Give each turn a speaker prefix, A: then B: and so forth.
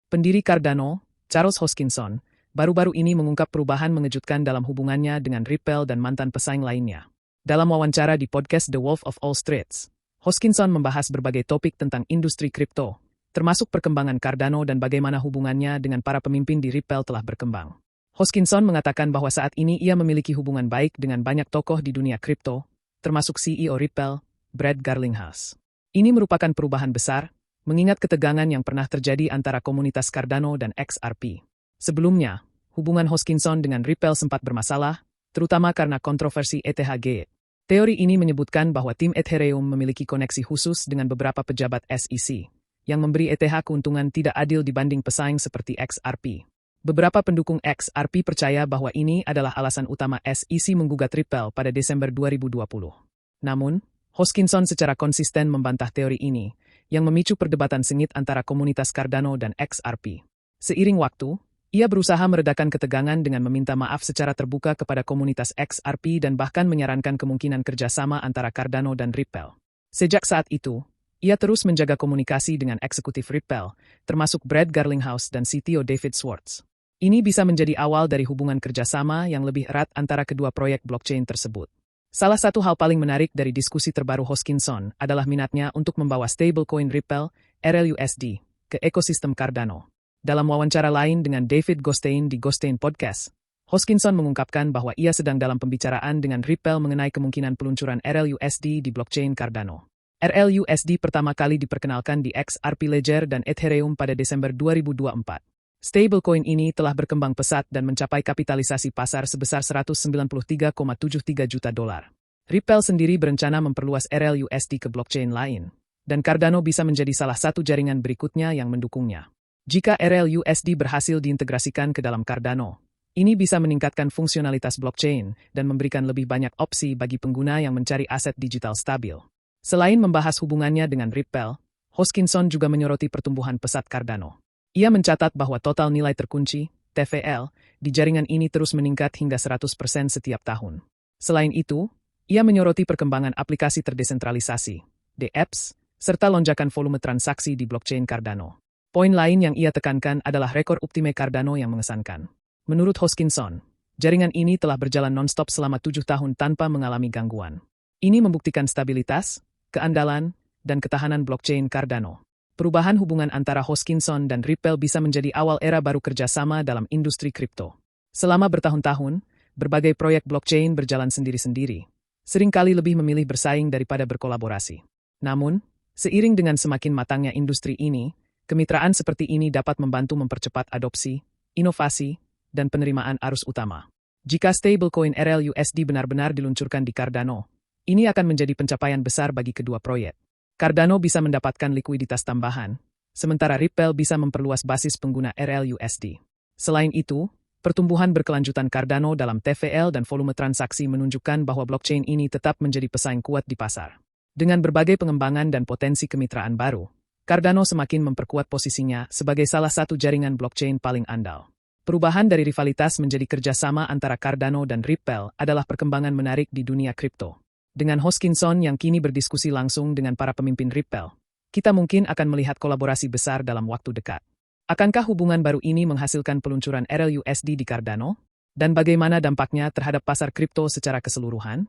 A: Pendiri Cardano, Charles Hoskinson, baru-baru ini mengungkap perubahan mengejutkan dalam hubungannya dengan Ripple dan mantan pesaing lainnya. Dalam wawancara di podcast The Wolf of All Streets, Hoskinson membahas berbagai topik tentang industri kripto, termasuk perkembangan Cardano dan bagaimana hubungannya dengan para pemimpin di Ripple telah berkembang. Hoskinson mengatakan bahwa saat ini ia memiliki hubungan baik dengan banyak tokoh di dunia kripto, termasuk CEO Ripple, Brad Garlinghouse. Ini merupakan perubahan besar, mengingat ketegangan yang pernah terjadi antara komunitas Cardano dan XRP. Sebelumnya, hubungan Hoskinson dengan Ripple sempat bermasalah, terutama karena kontroversi ETH. Teori ini menyebutkan bahwa tim Ethereum memiliki koneksi khusus dengan beberapa pejabat SEC, yang memberi ETH keuntungan tidak adil dibanding pesaing seperti XRP. Beberapa pendukung XRP percaya bahwa ini adalah alasan utama SEC menggugat Ripple pada Desember 2020. Namun, Hoskinson secara konsisten membantah teori ini, yang memicu perdebatan sengit antara komunitas Cardano dan XRP. Seiring waktu, ia berusaha meredakan ketegangan dengan meminta maaf secara terbuka kepada komunitas XRP dan bahkan menyarankan kemungkinan kerjasama antara Cardano dan Ripple. Sejak saat itu, ia terus menjaga komunikasi dengan eksekutif Ripple, termasuk Brad Garlinghouse dan CTO David Schwartz. Ini bisa menjadi awal dari hubungan kerjasama yang lebih erat antara kedua proyek blockchain tersebut. Salah satu hal paling menarik dari diskusi terbaru Hoskinson adalah minatnya untuk membawa stablecoin Ripple, RLUSD, ke ekosistem Cardano. Dalam wawancara lain dengan David Gostein di Gostein Podcast, Hoskinson mengungkapkan bahwa ia sedang dalam pembicaraan dengan Ripple mengenai kemungkinan peluncuran RLUSD di blockchain Cardano. RLUSD pertama kali diperkenalkan di XRP Ledger dan Ethereum pada Desember 2024. Stablecoin ini telah berkembang pesat dan mencapai kapitalisasi pasar sebesar $193,73 juta. Ripple sendiri berencana memperluas RLUSD ke blockchain lain, dan Cardano bisa menjadi salah satu jaringan berikutnya yang mendukungnya. Jika RLUSD berhasil diintegrasikan ke dalam Cardano, ini bisa meningkatkan fungsionalitas blockchain dan memberikan lebih banyak opsi bagi pengguna yang mencari aset digital stabil. Selain membahas hubungannya dengan Ripple, Hoskinson juga menyoroti pertumbuhan pesat Cardano. Ia mencatat bahwa total nilai terkunci, TVL, di jaringan ini terus meningkat hingga 100% setiap tahun. Selain itu, ia menyoroti perkembangan aplikasi terdesentralisasi, dApps, serta lonjakan volume transaksi di blockchain Cardano. Poin lain yang ia tekankan adalah rekor Uptime Cardano yang mengesankan. Menurut Hoskinson, jaringan ini telah berjalan non-stop selama 7 tahun tanpa mengalami gangguan. Ini membuktikan stabilitas, keandalan, dan ketahanan blockchain Cardano. Perubahan hubungan antara Hoskinson dan Ripple bisa menjadi awal era baru kerjasama dalam industri kripto. Selama bertahun-tahun, berbagai proyek blockchain berjalan sendiri-sendiri, seringkali lebih memilih bersaing daripada berkolaborasi. Namun, seiring dengan semakin matangnya industri ini, kemitraan seperti ini dapat membantu mempercepat adopsi, inovasi, dan penerimaan arus utama. Jika stablecoin RLUSD benar-benar diluncurkan di Cardano, ini akan menjadi pencapaian besar bagi kedua proyek. Cardano bisa mendapatkan likuiditas tambahan, sementara Ripple bisa memperluas basis pengguna RLUSD. Selain itu, pertumbuhan berkelanjutan Cardano dalam TVL dan volume transaksi menunjukkan bahwa blockchain ini tetap menjadi pesaing kuat di pasar. Dengan berbagai pengembangan dan potensi kemitraan baru, Cardano semakin memperkuat posisinya sebagai salah satu jaringan blockchain paling andal. Perubahan dari rivalitas menjadi kerjasama antara Cardano dan Ripple adalah perkembangan menarik di dunia kripto. Dengan Hoskinson yang kini berdiskusi langsung dengan para pemimpin Ripple, kita mungkin akan melihat kolaborasi besar dalam waktu dekat. Akankah hubungan baru ini menghasilkan peluncuran RLUSD di Cardano? Dan bagaimana dampaknya terhadap pasar kripto secara keseluruhan?